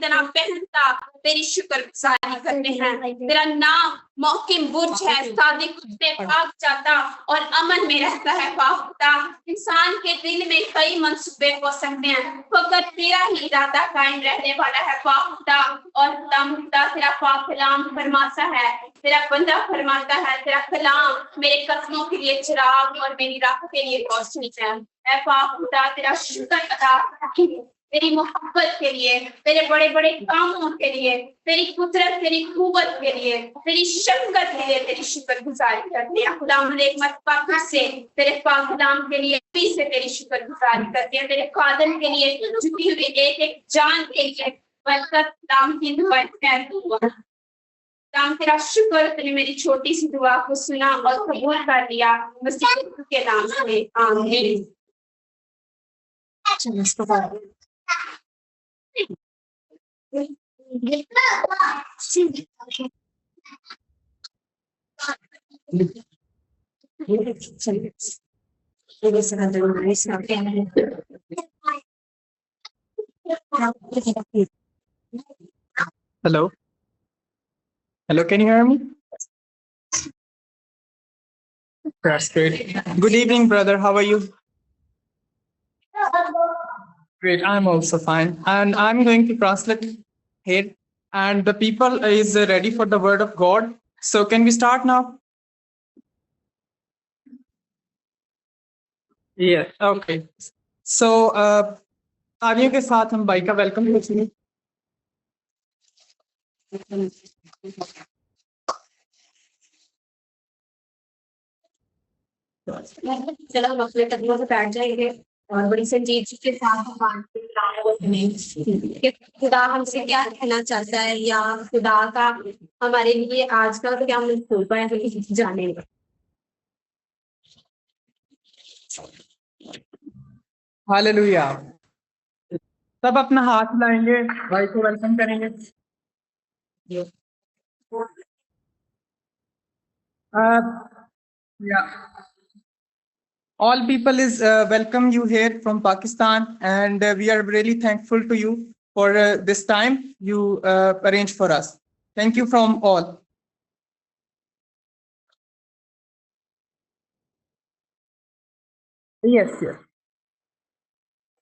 तरह पहनता तेरी शुक्रगुजारी करते हैं। तेरा नाम मौकिम बुर्ज है, सादिक उससे भाग जाता और अमन में रहता है खुदा। इंसान के दिल में कई मंसूबे हो सकते हैं, मगर तेरा ही इरादा कायम रहने वाला है खुदा। और खुदा तेरा पाक कलाम फरमाता है, तेरा बंदा फरमाता है, तेरा कलाम मेरे कदमों के लिए चिराग और मेरी राह के लिए रोशनी है। ऐ पाक खुदा तेरा शुक्र अदा तेरी मोहब्बत के लिए, तेरे बड़े बड़े कामों के लिए, तेरी कुदरत, तेरी कुव्वत के लिए, तेरी शफकत के लिए तेरी शुक्रगुजारी करते हैं खुदा। हम एक मरतबा फिर से तेरे पाक कलाम के लिए फिर से तेरी शुक्रगुजारी करते हैं, तेरे कादम के लिए, झुकी हुई एक एक जान के लिए बरकत नाम की दुआ नाम तेरा शुक्र, तूने मेरी छोटी सी दुआ को सुना और कबूल कर लिया मसीह के नाम से, आमीन। Hello. Hello, can you hear me? That's great. Good evening, brother. How are you? Great. I'm also fine. And I'm going to translate here. And the people is ready for the word of God. So can we start now? Yes. Okay. So आर्यों के साथ हम भाई का welcome करेंगे। चलो हम अपने कदमों से बैठ जाएंगे और बड़ी संजीदगी के साथ भगवान से कि खुदा हमसे क्या कहना चाहता है, या खुदा का हमारे लिए आज का क्या मंसूबा है हम जानेंगे। हालेलुया। सब अपना हाथ लाएंगे, भाई को वेलकम करेंगे। Yeah. All people is welcome you here from Pakistan, and we are really thankful to you for this time you arranged for us. Thank you from all. Yes, yes.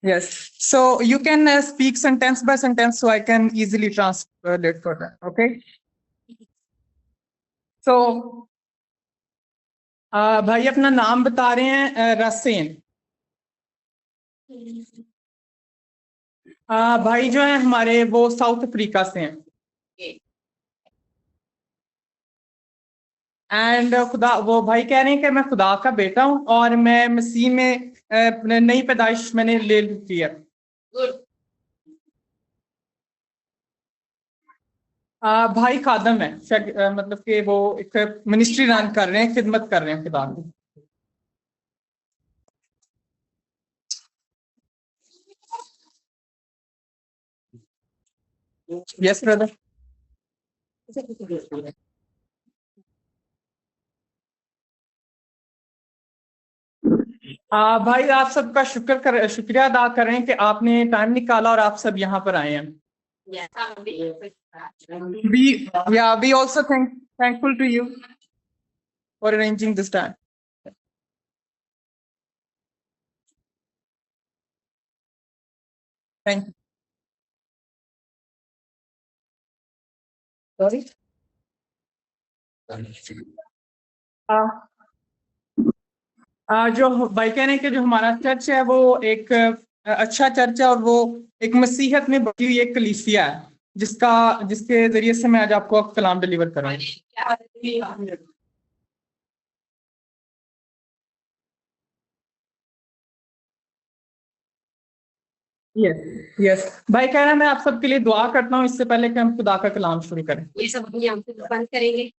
Yes. So you can speak sentence by sentence so I can easily translate for that. Okay. So भाई अपना नाम बता रहे हैं रसेन। भाई जो है हमारे वो साउथ अफ्रीका से हैं। एंड खुदा वो भाई कह रहे हैं कि मैं खुदा का बेटा हूं और मैं मसीह में नई पैदाइश मैंने ले ली है। भाई खादम है, मतलब कि वो एक मिनिस्ट्री रन कर रहे हैं, खिदमत कर रहे हैं खुदा की। Yes brother. भाई आप सबका शुक्रिया अदा कर रहे हैं कि आपने टाइम निकाला और आप सब यहाँ पर आए हैं। We also thankful to you for arranging this time. Thank you. Sorry. जो भाई कह रहे हैं कि जो हमारा चर्च है वो एक अच्छा चर्च है और वो एक मसीहत में बड़ी हुई एक कलीसिया है जिसके जरिए से मैं आज आपको कलाम डिलीवर करूंगा। यस यस भाई कह रहे हैं मैं आप सबके लिए दुआ करता हूँ इससे पहले कि हम खुदा का कलाम शुरू करें। ये सब अपनी आंखें बंद करेंगे।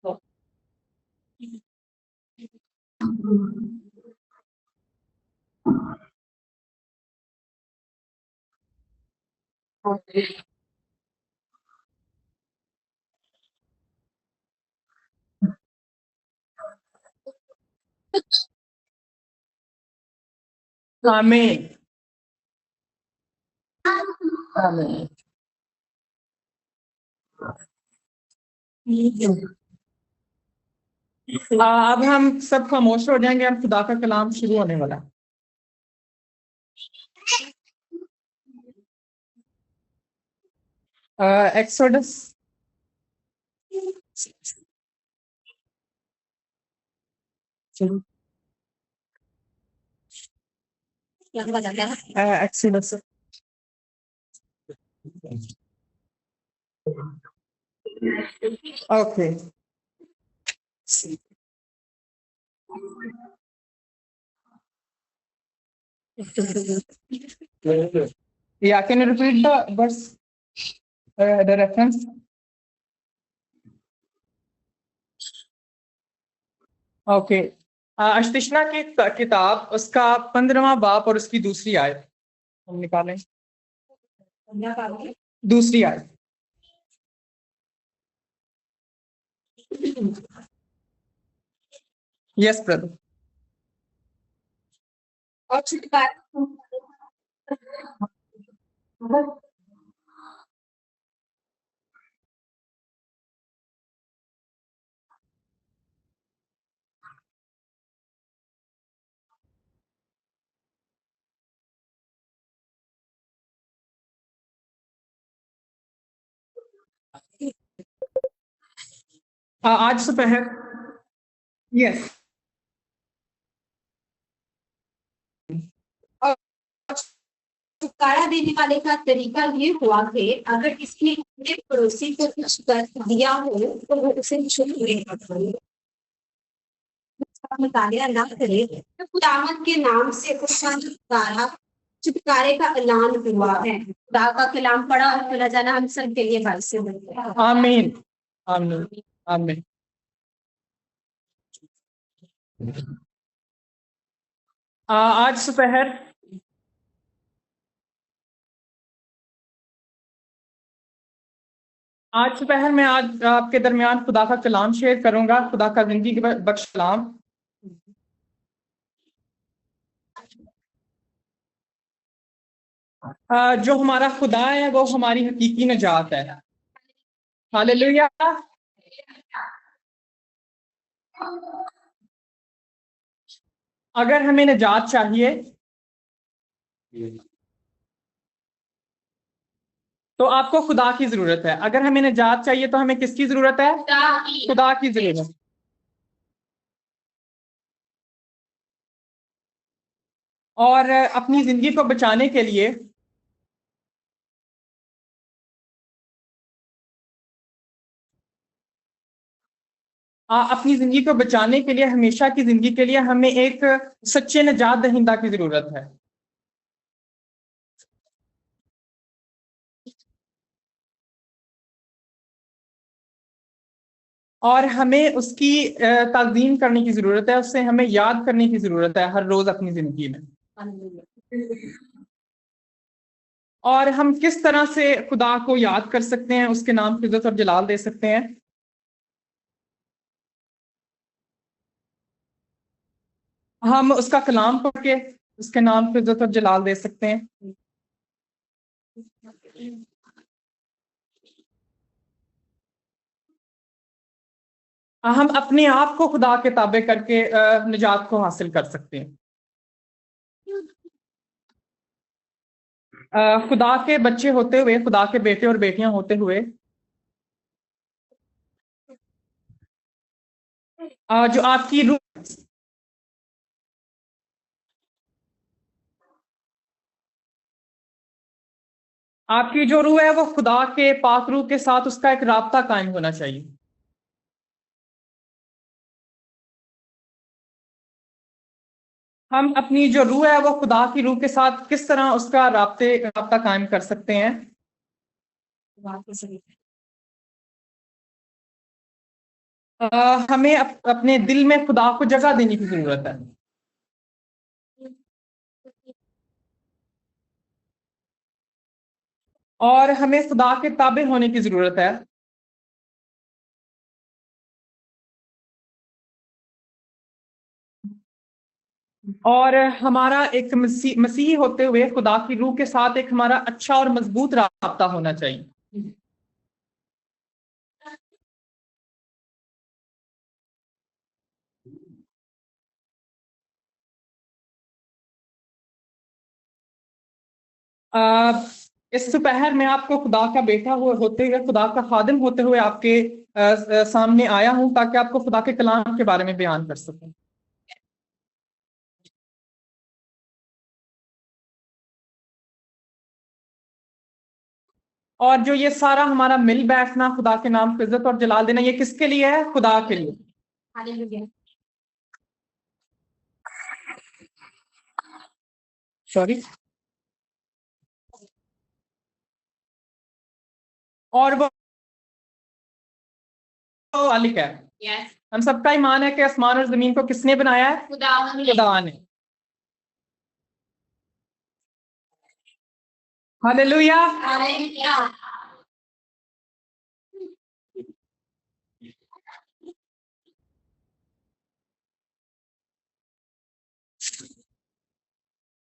आमीन आमीन। अब हम सब खामोश हो जाएंगे, हम खुदा का कलाम शुरू होने वाला है। Exodus Exodus okay. Yeah, can you repeat the verse, the reference? Okay. अश्तिशना की किताब, उसका 15वां बाब और उसकी दूसरी आयत हम निकालें। दूसरी आयत। Yes brother. और छुटकारा आज दोपहर, यस, छुटकारा देने वाले का तरीका ये हुआ कि अगर किसी ने पड़ोसी को कुछ कर दिया हो तो वो उसे मुताबिया ना करे, तो खुदावंद के नाम से उसका छुटकारे का ऐलान हुआ है। खुदा का कलाम पढ़ा और खुदा जाना हम सब के लिए बाइस से बनता है। आमीन आमीन आमीन। आज दोपहर मैं आज आपके दरमियान खुदा का कलाम शेयर करूंगा, खुदा का जिंदगी बख्श कलाम। जो हमारा खुदा है वो हमारी हकीकी निजात है। हालेलुया। अगर हमें निजात चाहिए तो आपको खुदा की जरूरत है। अगर हमें निजात चाहिए तो हमें किसकी जरूरत है? खुदा की जरूरत। और अपनी जिंदगी को बचाने के लिए अपनी जिंदगी को बचाने के लिए, हमेशा की जिंदगी के लिए हमें एक सच्चे निजात दहिंदा की जरूरत है। और हमें उसकी ताज़ीम करने की जरूरत है, उससे हमें याद करने की जरूरत है हर रोज अपनी जिंदगी में। और हम किस तरह से खुदा को याद कर सकते हैं, उसके नाम की इज्जत और जलाल दे सकते हैं? हम उसका कलाम पढ़ के उसके नाम की इज्जत और जलाल दे सकते हैं। हम अपने आप को खुदा के ताबे करके निजात को हासिल कर सकते हैं। खुदा के बच्चे होते हुए, खुदा के बेटे और बेटियां होते हुए, जो आपकी रूह, आपकी जो रूह है वो खुदा के पाक रूह के साथ उसका एक राब्ता कायम होना चाहिए। हम अपनी जो रूह है वो खुदा की रूह के साथ किस तरह उसका राब्ता कायम कर सकते हैं? हमें अपने दिल में खुदा को जगह देने की जरूरत है। और हमें खुदा के ताबे होने की जरूरत है। और हमारा एक मसीही होते हुए खुदा की रूह के साथ एक हमारा अच्छा और मजबूत राब्ता होना चाहिए। इस दोपहर में आपको खुदा का बेटा होते हुए, खुदा का खादिम होते हुए आपके सामने आया हूं ताकि आपको खुदा के कलाम के बारे में बयान कर सकूं। और जो ये सारा हमारा मिल बैठना, खुदा के नाम को इज्जत और जलाल देना, ये किसके लिए है? खुदा के लिए। हालेलुया। सॉरी। और वो मालिक है। यस। हम सबका ईमान है कि आसमान और जमीन को किसने बनाया है? खुदा ने। हालेलुया। हालेलुया।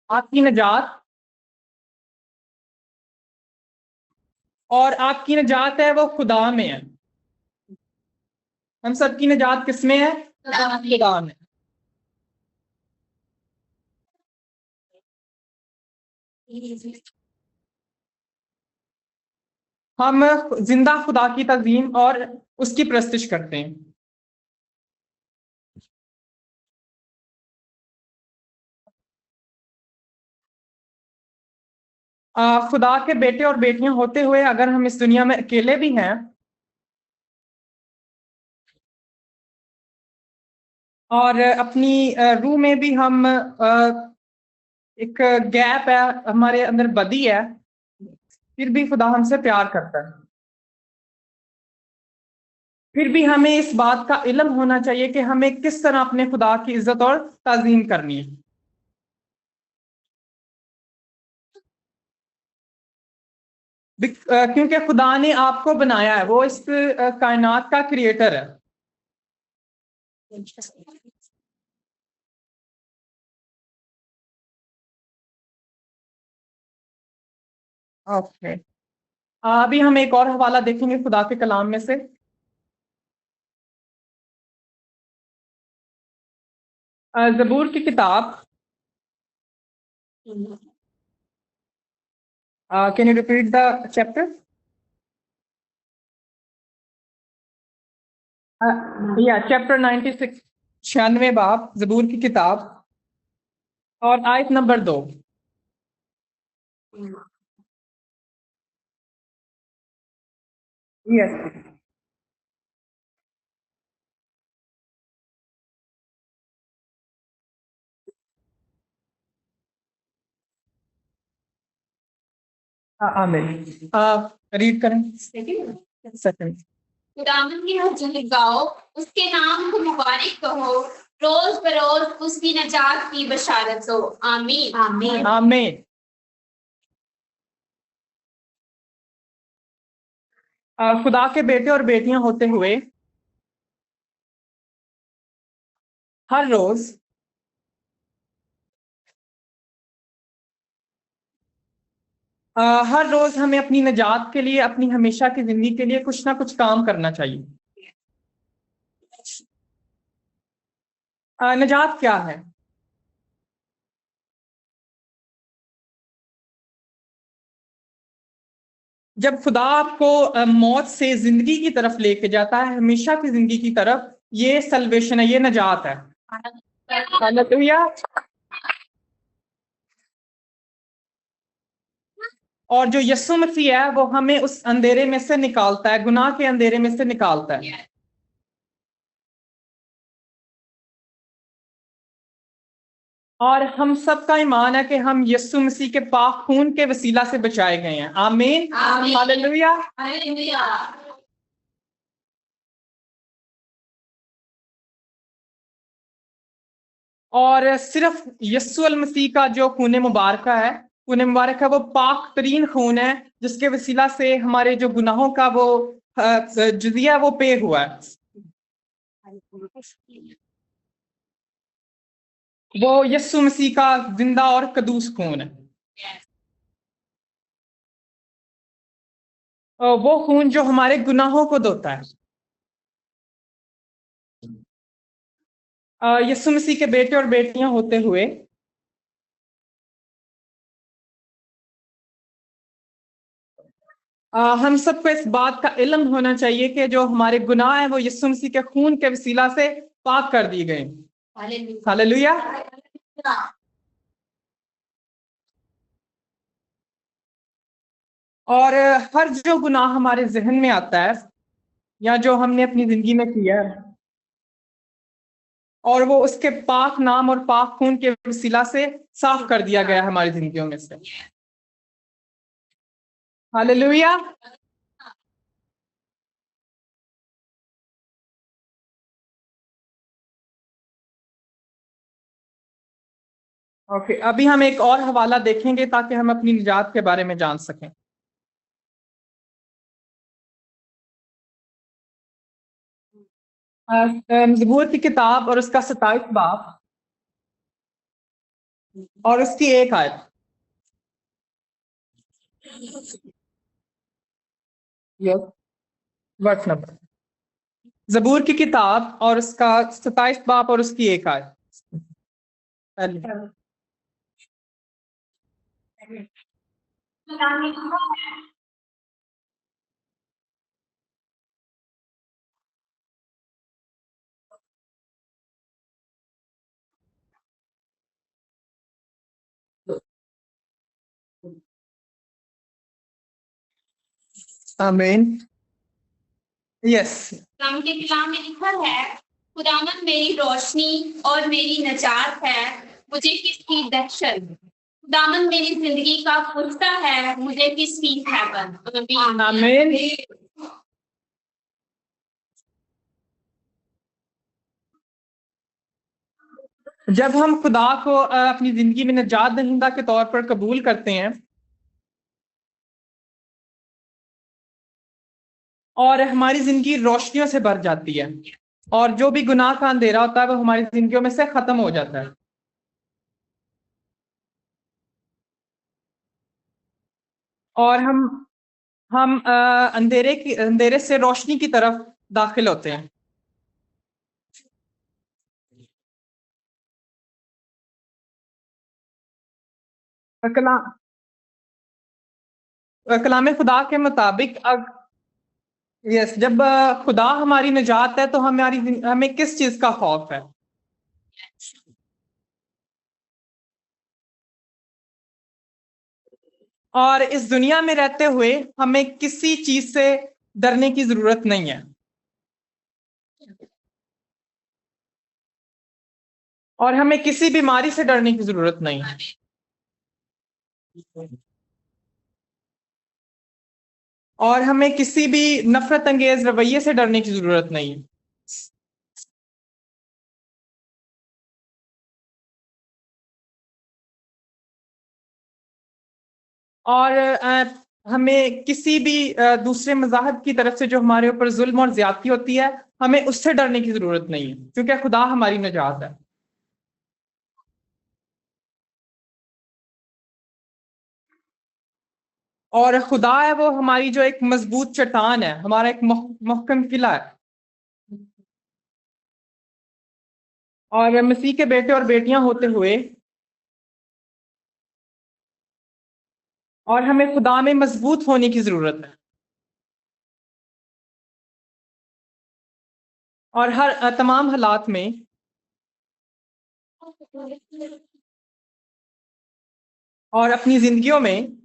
आपकी नजात और आपकी नजात है वो खुदा में है। हम सबकी नजात किसमें है? खुदा में। हम जिंदा खुदा की तज़ीम और उसकी प्रस्तिश करते हैं। खुदा के बेटे और बेटियां होते हुए अगर हम इस दुनिया में अकेले भी हैं और अपनी रूह में भी हम एक गैप है, हमारे अंदर बदी है, फिर भी खुदा हमसे प्यार करता है। फिर भी हमें इस बात का इल्म होना चाहिए कि हमें किस तरह अपने खुदा की इज्जत और ताजीम करनी है। क्योंकि खुदा ने आपको बनाया है, वो इस कायनात का क्रिएटर है। ओके। अभी हम एक और हवाला देखेंगे खुदा के कलाम में से। ज़बूर की किताब। Can you repeat the chapter? या चैप्टर 96, 96 बाब ज़बूर की किताब और आयत नंबर 2। यस। आमीन। रीड करें। सेकंड। खुदावंद की हजूरी गाओ, उसके नाम को मुबारक कहो, रोज बरोज उसकी नजात की बशारत हो। आमीन। आमीन। आमीन। खुदा के बेटे और बेटियां होते हुए हर रोज हर रोज हमें अपनी निजात के लिए, अपनी हमेशा की जिंदगी के लिए कुछ ना कुछ काम करना चाहिए। निजात क्या है? जब खुदा आपको मौत से जिंदगी की तरफ लेके जाता है, हमेशा की जिंदगी की तरफ, ये सल्वेशन है, ये निजात है। हालेलुया। और जो यीशु मसीह है वो हमें उस अंधेरे में से निकालता है, गुनाह के अंधेरे में से निकालता है। और हम सबका ईमान है कि हम यीशु मसीह के पाक खून के वसीला से बचाए गए हैं। आमीन। हालेलुया। हालेलुया। और सिर्फ यीशु अल मसीह का जो खून मुबारक है, खून मुबारक है, वो पाक तरीन खून है जिसके वसीला से हमारे जो गुनाहों का वो जजिया वो पे हुआ है। वो यीशु मसीह का जिंदा और कदूस खून है। वो खून जो हमारे गुनाहों को धोता है। यीशु मसीह के बेटे और बेटियां होते हुए हम सबको इस बात का इल्म होना चाहिए कि जो हमारे गुनाह हैं वो यीशु मसीह के खून के वसीला से पाक कर दिए गए। हालेलुया। और हर जो गुनाह हमारे जहन में आता है या जो हमने अपनी जिंदगी में किया है और वो उसके पाक नाम और पाक खून के वसीला से साफ कर दिया गया है हमारी जिंदगियों में से। हालेलुया। ओके, अभी हम एक और हवाला देखेंगे ताकि हम अपनी निजात के बारे में जान सकें। ज़बूर की किताब और उसका 27 बाब और उसकी एक आयत। यस, वर्ष नंबर। ज़बूर की किताब और उसका 27 बाब और उसकी एक आयत। पहले आमीन। यस। कलाम के कलाम में लिखा है, खुदावंद मेरी रोशनी और मेरी नजात है, मुझे किसकी दहशत। खुदावंद मेरी जिंदगी का पुख्ता है, मुझे किसकी हैबत। आमीन। जब हम खुदा को अपनी जिंदगी में निजात दहिंदा के तौर पर कबूल करते हैं और हमारी जिंदगी रोशनियों से भर जाती है और जो भी गुनाह का अंधेरा होता है वो हमारी जिंदगियों में से खत्म हो जाता है और हम अंधेरे से रोशनी की तरफ दाखिल होते हैं। कला कलाम खुदा के मुताबिक यस, जब खुदा हमारी निजात है तो हमें किस चीज का खौफ है। और इस दुनिया में रहते हुए हमें किसी चीज से डरने की जरूरत नहीं है और हमें किसी बीमारी से डरने की जरूरत नहीं है और हमें किसी भी नफरत अंगेज रवैये से डरने की जरूरत नहीं है। और हमें किसी भी दूसरे मज़ाहब की तरफ से जो हमारे ऊपर जुल्म और ज्यादती होती है हमें उससे डरने की जरूरत नहीं है क्योंकि खुदा हमारी निजात है। और खुदा है वो हमारी जो एक मजबूत चट्टान है, हमारा एक मुहकम किला है। और मसीह के बेटे और बेटियां होते हुए और हमें खुदा में मजबूत होने की जरूरत है और हर तमाम हालात में और अपनी जिंदगियों में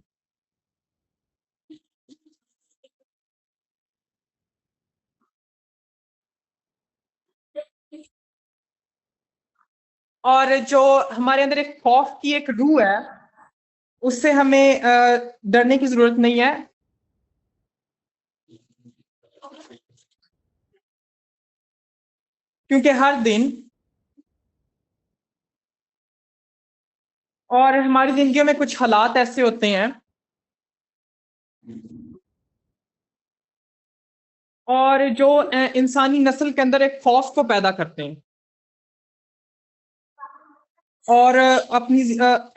और जो हमारे अंदर एक खौफ की एक रूह है उससे हमें डरने की जरूरत नहीं है क्योंकि हर दिन और हमारी जिंदगियों में कुछ हालात ऐसे होते हैं और जो इंसानी नस्ल के अंदर एक खौफ को पैदा करते हैं और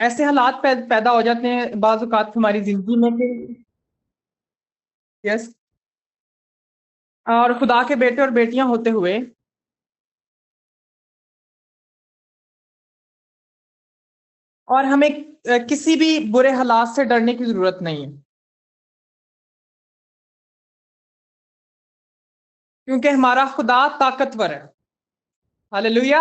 ऐसे हालात पैदा हो जाते हैं बाज़ औक़ात हमारी जिंदगी में कि यस, और खुदा के बेटे और बेटियां होते हुए और हमें किसी भी बुरे हालात से डरने की जरूरत नहीं है क्योंकि हमारा खुदा ताकतवर है। हालेलुया।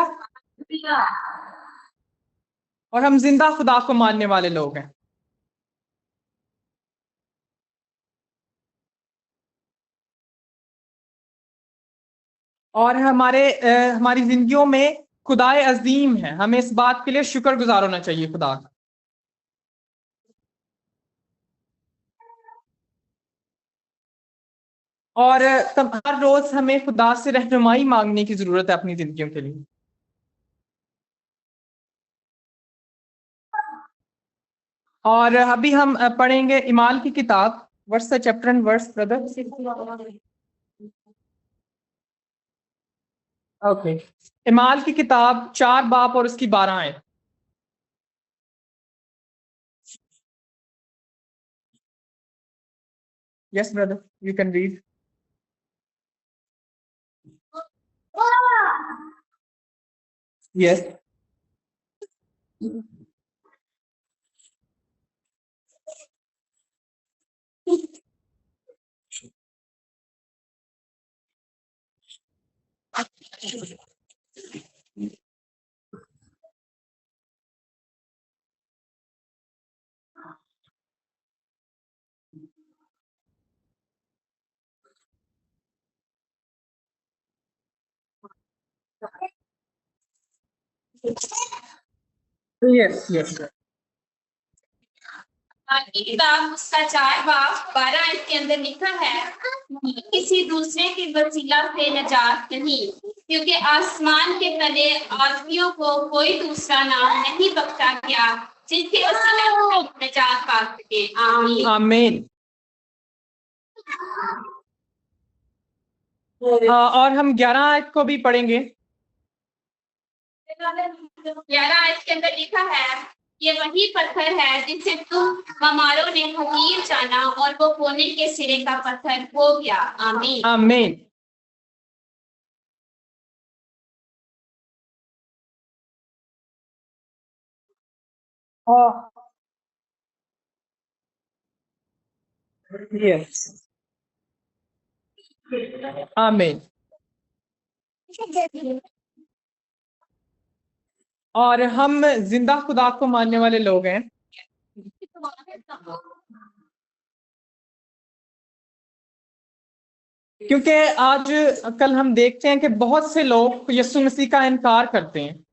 और हम जिंदा खुदा को मानने वाले लोग हैं। और हमारी जिंदगियों में खुदाए अजीम है। हमें इस बात के लिए शुक्रगुजार होना चाहिए खुदा का। और हर रोज हमें खुदा से रहनुमाई मांगने की जरूरत है अपनी जिंदगियों के लिए। और अभी हम पढ़ेंगे इमाल की किताब, verse chapter and verse brother. Okay, इमाल की किताब 4 बाब और उसकी 12 आयत। Yes brother, you can read. Yes. Yes yes. की किताब उसका 4 बाब 12 आयत के अंदर लिखा है कि किसी दूसरे के वसीला से नजात नहीं, क्योंकि आसमान के तले आदमियों को कोई दूसरा नाम नहीं बख्शा गया जिनके वसीला से नजात पा सके। आमीन। आमीन। और हम 11 आयत को भी पढ़ेंगे। 11 आयत के अंदर लिखा है, ये वही पत्थर है जिसे तुम हमारों ने हकीर जाना और वो कोने के सिरे का पत्थर हो गया। आमीन। आमीन। यस। आमीन। और हम जिंदा खुदा को मानने वाले लोग हैं, क्योंकि आज कल हम देखते हैं कि बहुत से लोग यीशु मसीह का इनकार करते हैं।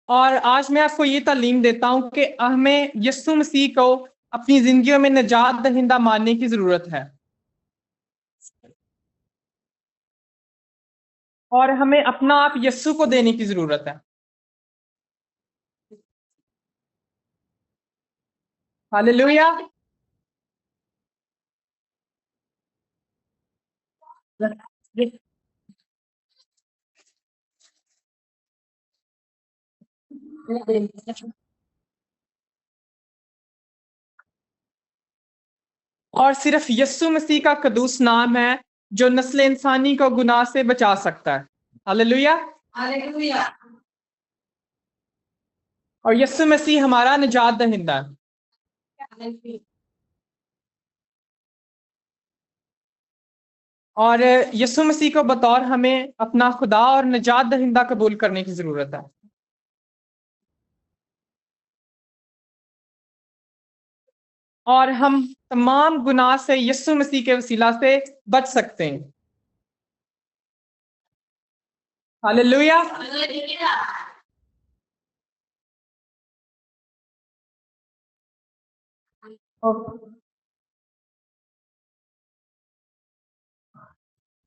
और आज मैं आपको ये तालीम देता हूं कि हमें यीशु मसीह को अपनी जिंदगियों में निजात दहिंदा मानने की जरूरत है। और हमें अपना आप यीशु को देने की जरूरत है। हालेलुया। और सिर्फ यीशु मसीह का कदूस नाम है जो नस्ल इंसानी को गुनाह से बचा सकता है। हालेलुया। हालेलुया। और यीशु मसीह हमारा निजात दहिंदा है। और यीशु मसीह को बतौर हमें अपना खुदा और निजात दहिंदा कबूल करने की जरूरत है। और हम तमाम गुनाह से यीशु मसीह के वसीला से बच सकते हैं। हालेलुया।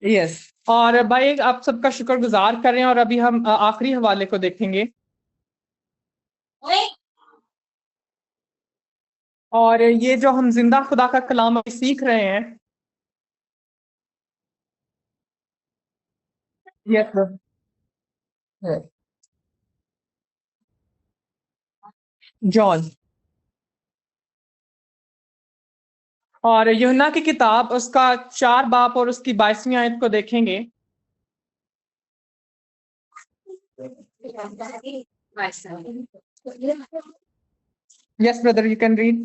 यस। और भाई आप सबका शुक्रगुजार करें। और अभी हम आखिरी हवाले को देखेंगे। और ये जो हम जिंदा खुदा का कलाम अभी सीख रहे हैं। Yes sir. जॉन। और यूहन्ना की किताब उसका 4 बाब और उसकी 22वीं आयत को देखेंगे। Yes brother, you can read.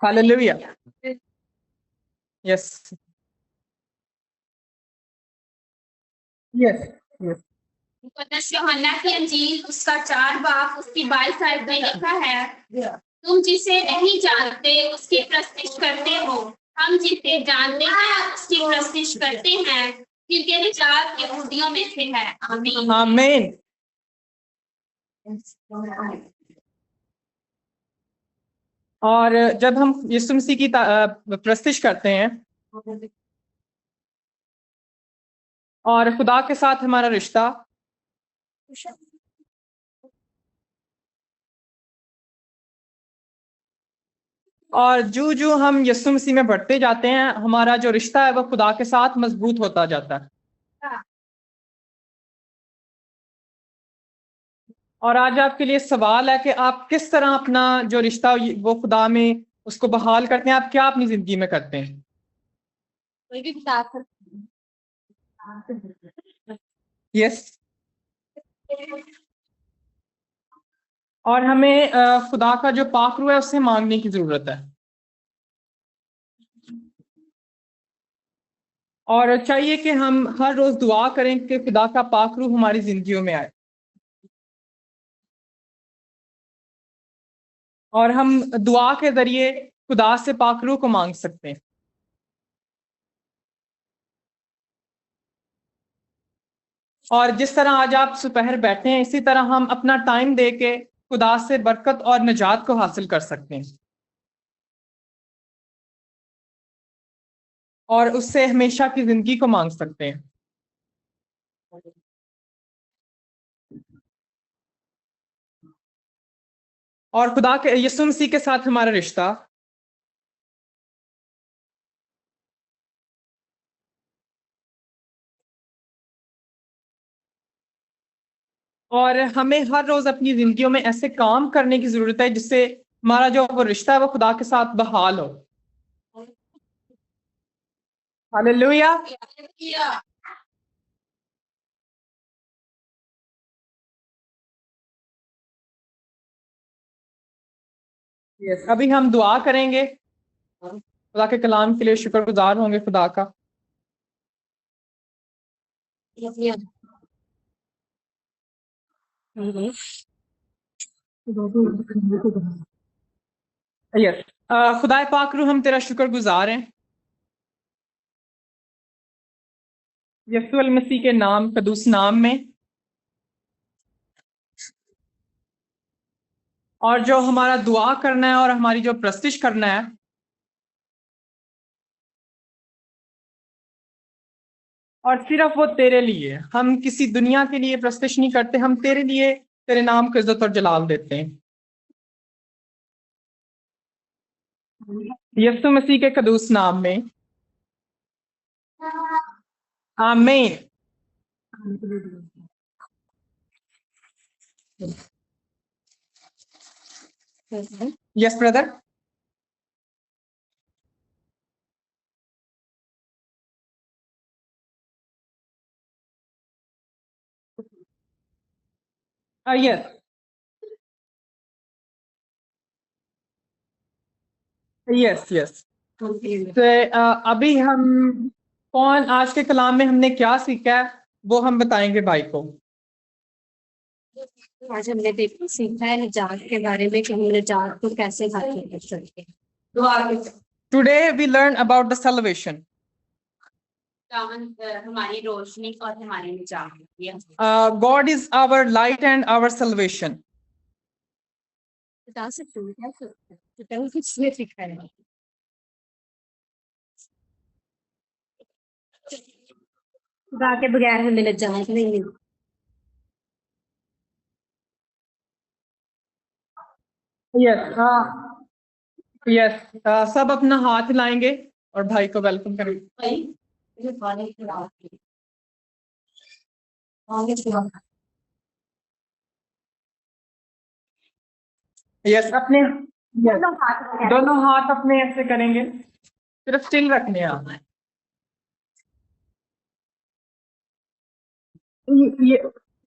Hallelujah. Yes. Yes. Yes. मुकद्दस यूहन्ना की अंजील उसका 4 बाब उसकी 22 आयत में लिखा है, तुम जिसे नहीं जानते उसकी प्रस्तिश करते हो, हम जिसे जानते हैं उसकी प्रस्तिश करते हैं, क्योंकि निजात यहूदियों में से है। आमीन। आमीन। और जब हम यीशु मसीह की प्रस्तिश करते हैं और खुदा के साथ हमारा रिश्ता और जो जो हम यीशु मसीह में बढ़ते जाते हैं, हमारा जो रिश्ता है वो खुदा के साथ मजबूत होता जाता है। और आज आपके लिए सवाल है कि आप किस तरह अपना जो रिश्ता वो खुदा में उसको बहाल करते हैं, आप क्या अपनी जिंदगी में करते हैं? कोई भी बता सकते। यस। और हमें खुदा का जो पाक रूह है उससे मांगने की जरूरत है, और चाहिए कि हम हर रोज दुआ करें कि खुदा का पाक रूह हमारी जिंदगियों में आए। और हम दुआ के जरिए खुदा से पाक रूह को मांग सकते हैं। और जिस तरह आज आप सुपहर बैठे हैं, इसी तरह हम अपना टाइम दे के खुदा से बरकत और निजात को हासिल कर सकते हैं, और उससे हमेशा की जिंदगी को मांग सकते हैं। और खुदा के यीशु मसीह के साथ हमारा रिश्ता और हमें हर रोज अपनी जिंदगियों में ऐसे काम करने की जरूरत है जिससे हमारा जो वो रिश्ता है वो खुदा के साथ बहाल हो। हालेलुया। यस, अभी हम दुआ करेंगे, खुदा के कलाम के लिए शुक्रगुजार होंगे खुदा का। यस, खुदा पाक रूह हम तेरा शुक्रगुजार हैं यीशु अल मसीह के नाम कदूस नाम में। और जो हमारा दुआ करना है और हमारी जो प्रस्तिश करना है, और सिर्फ वो तेरे लिए, हम किसी दुनिया के लिए प्रस्तिश नहीं करते, हम तेरे लिए तेरे नाम को इज्जत और जलाल देते हैं यीशु मसीह के कदूस नाम में। आमीन। Yes brother. Yes yes yes. अभी हम कौन आज के कलाम में हमने क्या सीखा है वो हम बताएंगे भाई को। आज हमने सीखा है निजात के बारे में कि हम निजात को कैसे हासिल कर सकते हैं। Today we learn about the salvation. हमारी रोशनी और हमारी निजात। God is our light and our salvation. बता सकते हो क्या किसने सीखा है? खुदा के बगैर हमें निजात नहीं मिलती। यस यस, सब अपना हाथ हिलाएंगे और भाई को वेलकम करेंगे। यस, अपने yes, दोनों हाथ अपने ऐसे करेंगे, सिर्फ स्टिल रखने हैं आप।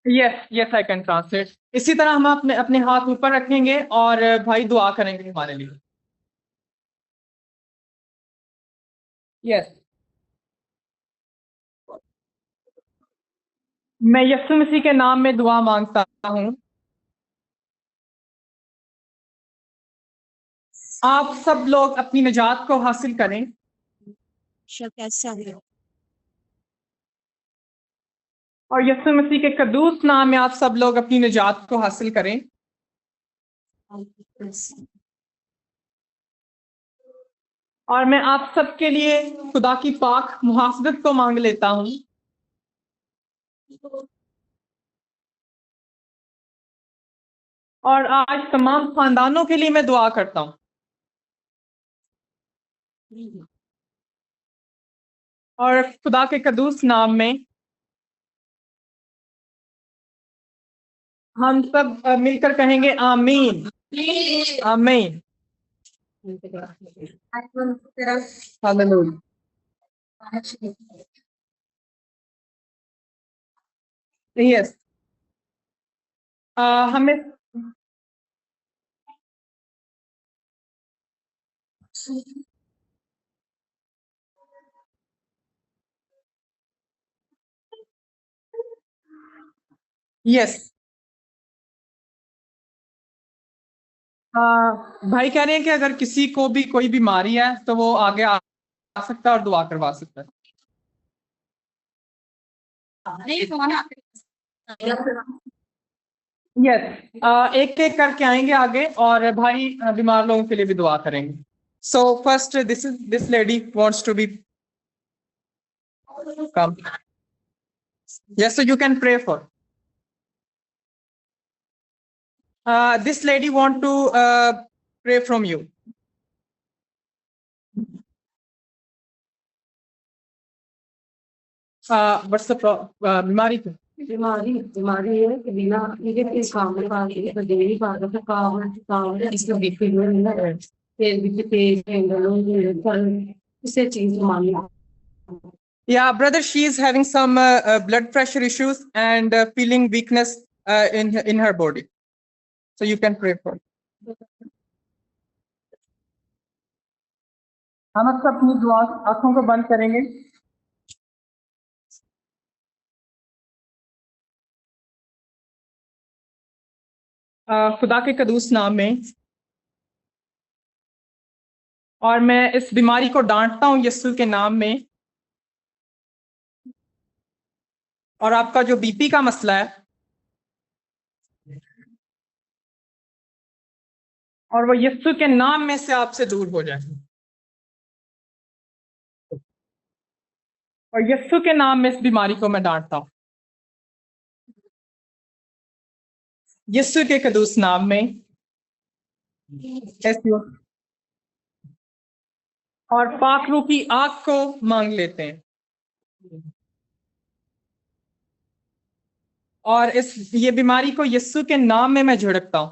Yes yes, I can translate. इसी तरह हम अपने अपने हाथ ऊपर रखेंगे और भाई दुआ करेंगे हमारे लिए। यस, मैं यीशु मसीह के नाम में दुआ मांगता हूँ, आप सब लोग अपनी निजात को हासिल करें। कैसा है? और यीशु मसीह के कदूस नाम में आप सब लोग अपनी निजात को हासिल करें। और मैं आप सबके लिए खुदा की पाक मुहाफिजत को मांग लेता हूँ। और आज तमाम खानदानों के लिए मैं दुआ करता हूँ। और खुदा के कदूस नाम में हम सब मिलकर कहेंगे आमीन आमीन। हालेलुया। यस, हमें यस, भाई कह रहे हैं कि अगर किसी को भी कोई बीमारी है तो वो आगे आ सकता है और दुआ करवा सकता है। यस, एक एक करके आएंगे आगे और भाई बीमार लोगों के लिए भी दुआ करेंगे। So first this lady wants to become. Yes, so you can pray for this lady want to pray from you. What's the बीमारी पे? बीमारी है कि बिना ये किस काम में काम के तो दे नहीं पा रहा काम इसको बीपी में ना तेल भी तेज पर इसे चीज मानी। Yeah, brother, she is having some blood pressure issues and feeling weakness in her body. So you can pray for her. हम अब अपनी दुआ आंखों को बंद करेंगे। खुदा के कदूस नाम में, और मैं इस बीमारी को डांटता हूं यीशु के नाम में। और आपका जो बीपी का मसला है और वो यीशु के नाम में से आपसे दूर हो जाए। और यीशु के नाम में इस बीमारी को मैं डांटता हूं, यीशु के कदूस नाम में। यीशु, और पाक रूह की आग को मांग लेते हैं। और ये बीमारी को यीशु के नाम में मैं झिड़कता हूं।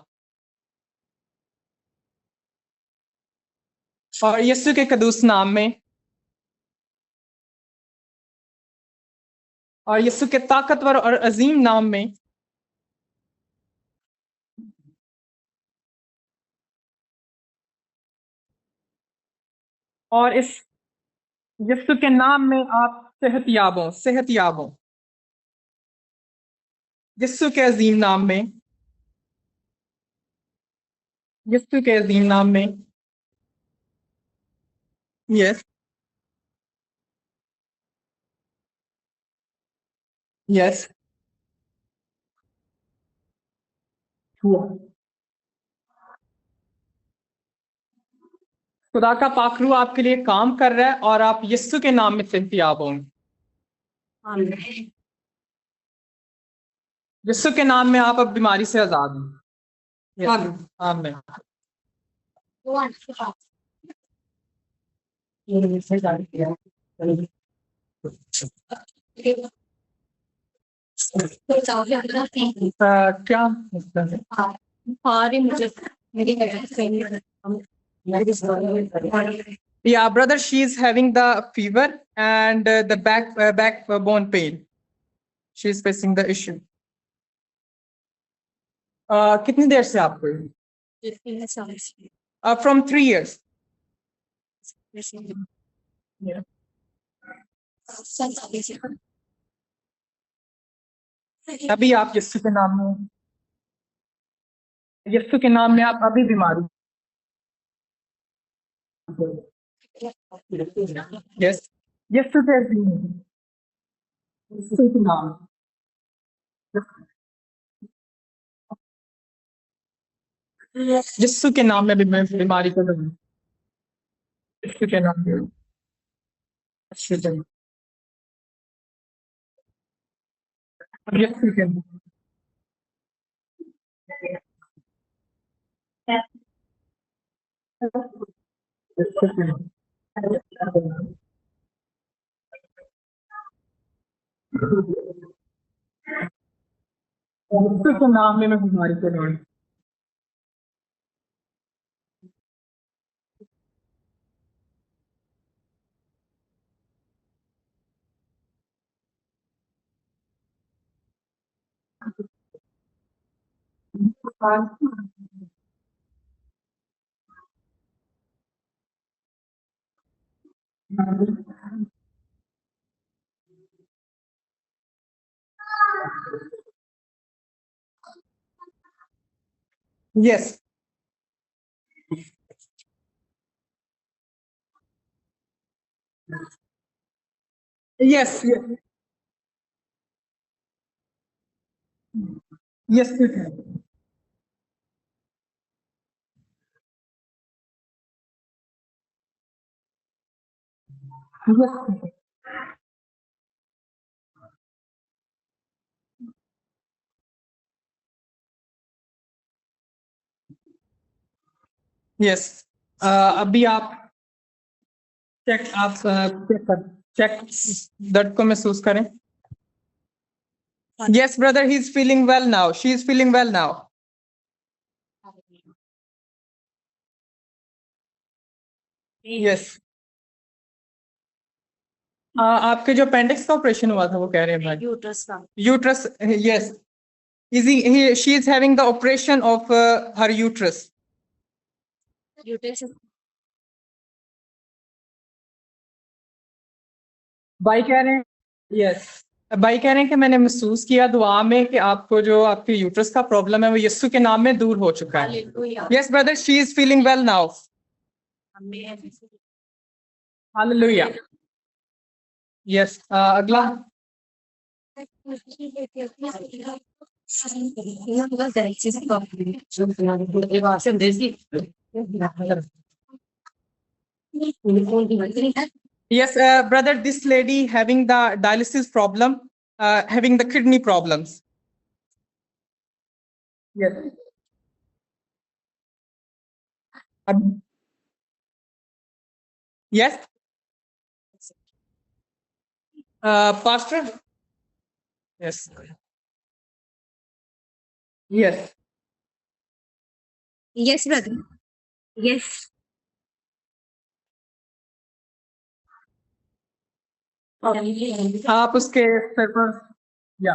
और यीशु के कदूस नाम में, और यीशु के ताकतवर और अजीम नाम में, और इस यीशु के नाम में आप सेहतयाब हो। यीशु के अजीम नाम में, यीशु के अजीम नाम में। यस यस, खुदा का पाखरू आपके लिए काम कर रहा है और आप यीशु के नाम में सेहतयाब होंगे। यीशु के नाम में आप अब बीमारी से आजाद हैं। आमीन। क्या मतलब है? सारे मुझे मेरी Yeah, brother, she is having the fever and the backbone pain. She is facing the issue. कितनी देर से आपको? From 3 years. Yeah. अभी आप यीशु के नाम में आप अभी बीमार हो। Yes. यीशु के यीशु के नाम। यीशु के नाम में भी मैं बीमारी को दूँ। यीशु के नाम में। यीशु के नाम। यीशु के नाम। यीशु के नाम। यीशु के नाम में मैं बीमारी को दूँ। Yes. Yes. Yes. Yes. You can. Yes. Yes. अभी आप चेक दर्द को महसूस करें। Yes, brother, he's feeling well now. She is feeling well now. Yes. आपके जो अपेंडिक्स का ऑपरेशन हुआ था वो कह रहे हैं भाई। यूट्रस का Uterus, yes. She is having the operation of her uterus. Uterus भाई कह रहे हैं, yes. भाई कह रहे हैं कि मैंने महसूस किया दुआ में कि आपको जो आपके यूट्रस का प्रॉब्लम है वो यीशु के नाम में दूर हो चुका है। Yes, brother, she is feeling well now. Hallelujah. Yes. अगला। Yes, brother, this lady having the dialysis problem, having the kidney problems. Yes. Yes. Pastor? Yes. Yes. Yes, brother. Yes. आप उसके सर पर या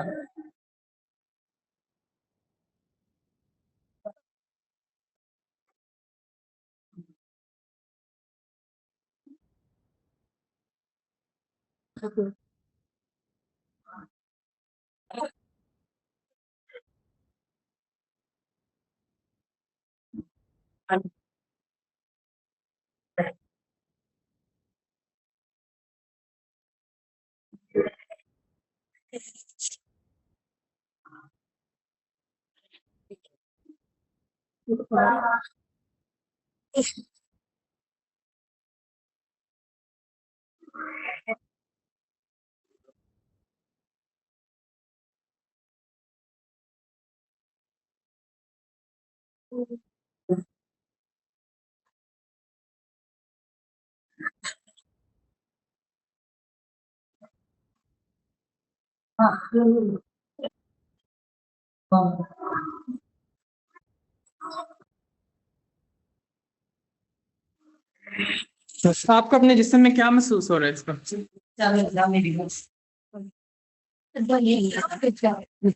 आपको अपने जिस्म में क्या महसूस हो रहा है इस वक्त?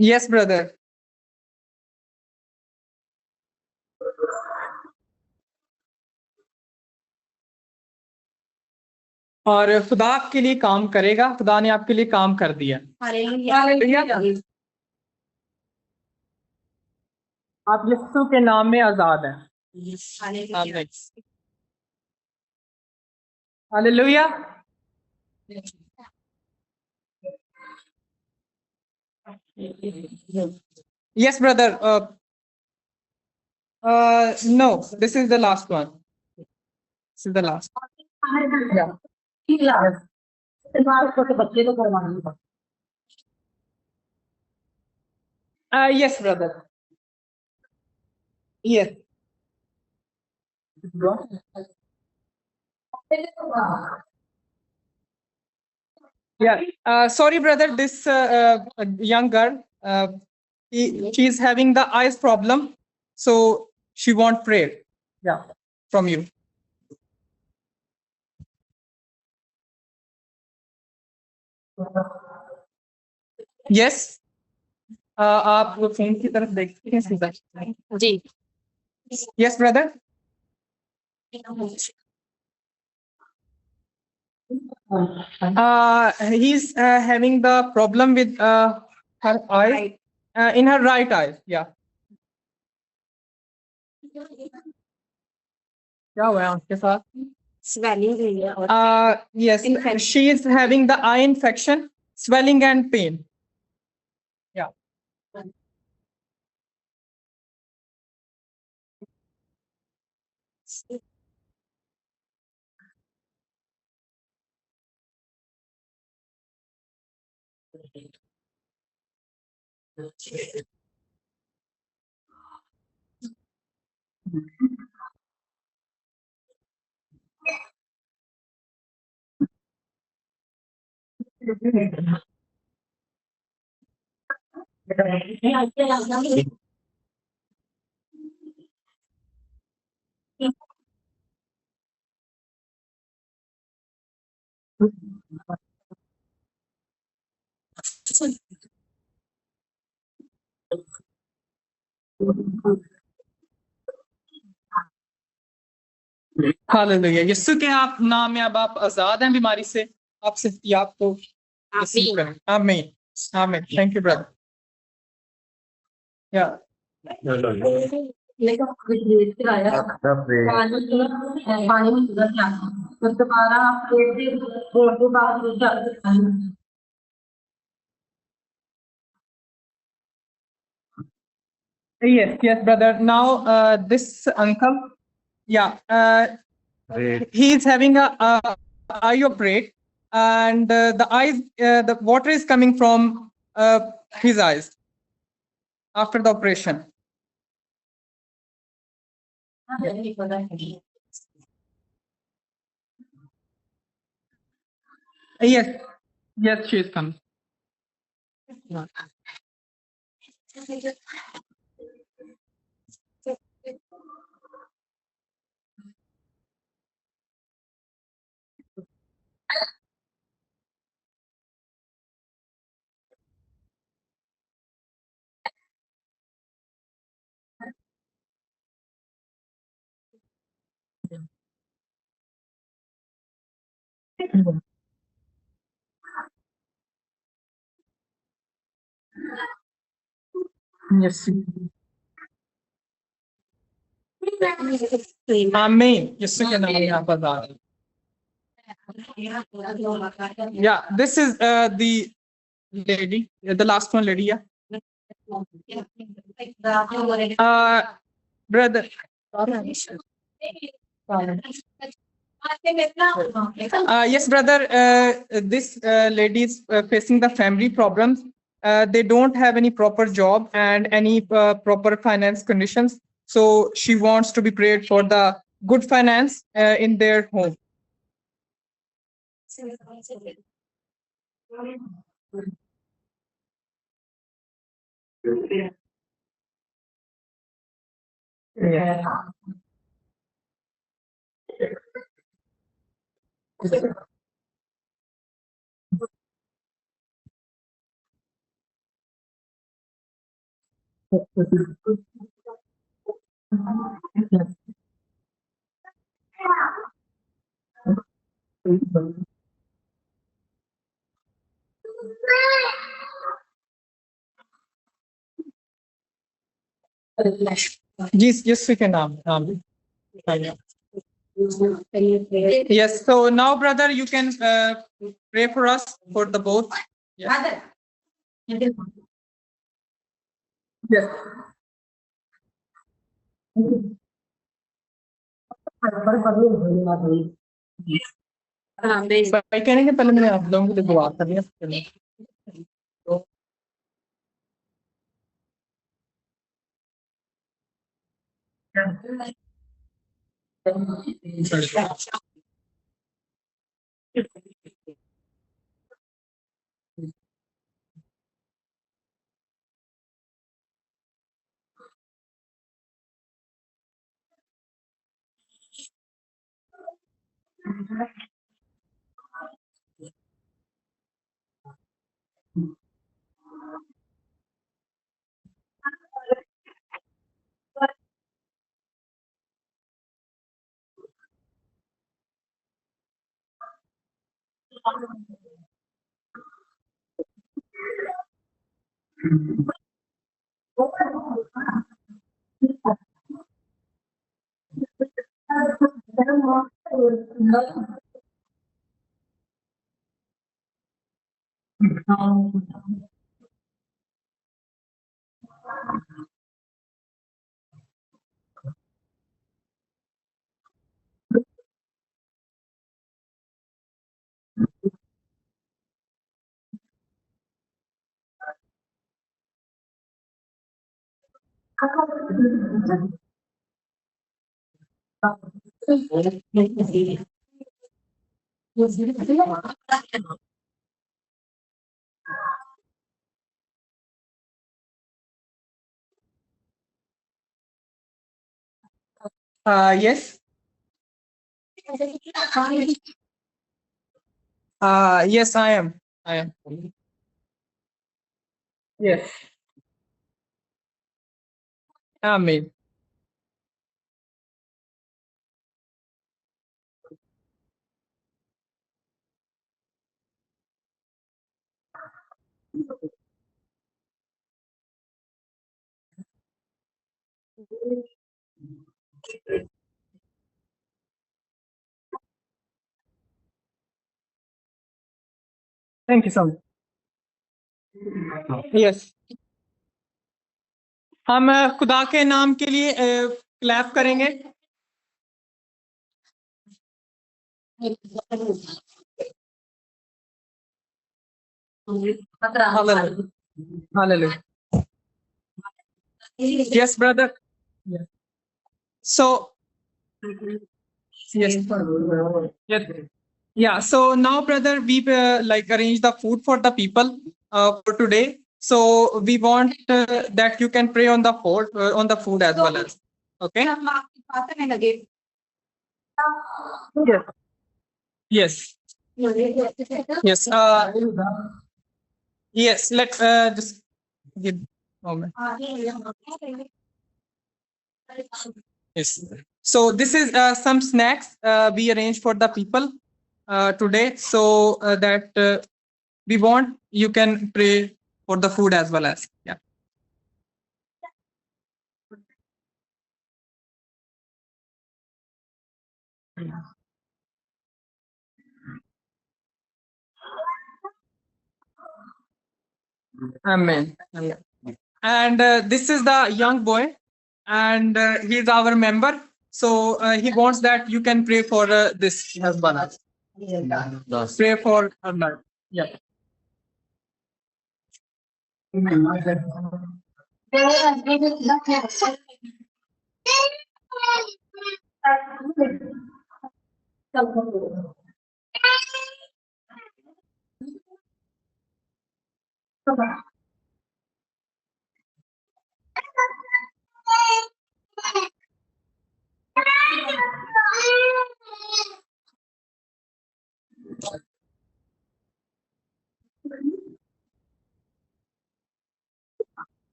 Yes brother. और खुदा आपके लिए काम करेगा, खुदा ने आपके लिए काम कर दिया। आप यीशु के नाम में आजाद हैं। Hallelujah. Yes, brother. No, this is the last one. This is the last. Yeah. Yes, brother. Yes. Yeah. Sorry, brother. This young girl, she is having the eyes problem, so she want prayer. Yeah, from you. Yes. आप phone की तरफ देखते हैं सीधा? जी। Yes, brother. He's having the problem with her eye, in her right eye. Yeah. क्या हुआ है उसके साथ? Swelling हुई है और Yes, Infection. she is having the eye infection, swelling and pain. Yeah. Hallelujah. यीशु के आप नाम में अब आप आजाद हैं बीमारी से। आपसे आपको रिसीव करें। आमीन। आमीन। Thank you brother. या yes brother. Now this uncle, yeah, he is having a eye operate, and the eyes, the water is coming from his eyes after the operation. Yes, yes, she is coming. Yes. Amen. यीशु के नाम में आप आजाद हैं। Yeah, this is the lady, the last one lady. Yeah. Brother. Yes, brother. This lady is facing the family problems. They don't have any proper job and any proper finance conditions. So she wants to be prayed for the good finance in their home. Yeah. Yes, we can. Yes. So now, brother, you can pray for us for the both. Yes. Yes. भाई कहेंगे पहले मैंने आप लोगों के लिए दुआ करनी है तो yes. Yes, I am. I am. Yes. Amen. Thank you so much. Yes. हम खुदा के नाम के लिए क्लैप करेंगे. Hallelujah. Hallelujah. Yes, brother. Yes. So yes. Yes. Yeah. So now, brother, we like arrange the food for the people for today. So we want that you can pray on the food as well as. Okay. Yes. Yes. Yes. Yes. Let just give moment. Yes. So this is some snacks we arrange for the people today. So that we want you can pray for the food as well as. Yeah. Amen. Amen. And this is the young boy, and he's our member. So he wants that you can pray for this husband. Pray for her life. Yeah.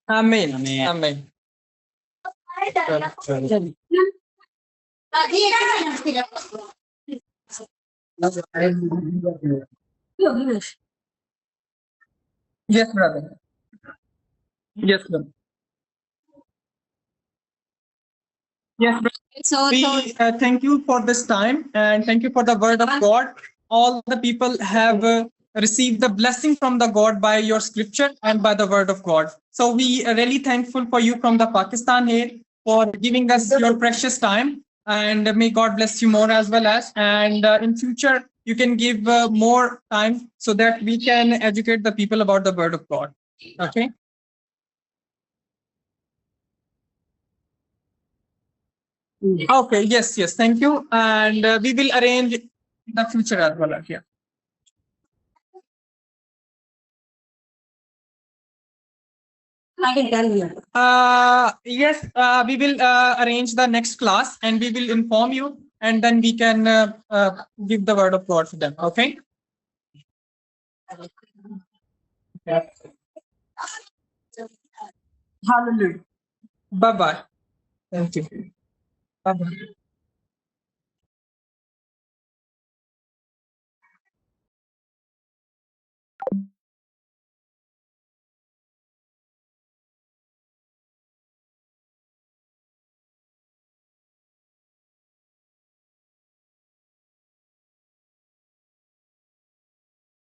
Amen. Amen. Yes, brother. Yes, brother. Yes, brother. So, We thank you for this time and thank you for the word of God. All the people have received the blessing from the God by your scripture and by the word of God. So we are really thankful for you from the Pakistan here for giving us your precious time, and may God bless you more as well as. And in future, you can give more time so that we can educate the people about the word of God. Okay. Okay. Yes. Yes. Thank you. And we will arrange in the future as well. Yeah. Yes, we will arrange the next class and we will inform you, and then we can give the word of God to them. Okay. Yeah. Hallelujah. Bye bye. Thank you. Bye bye.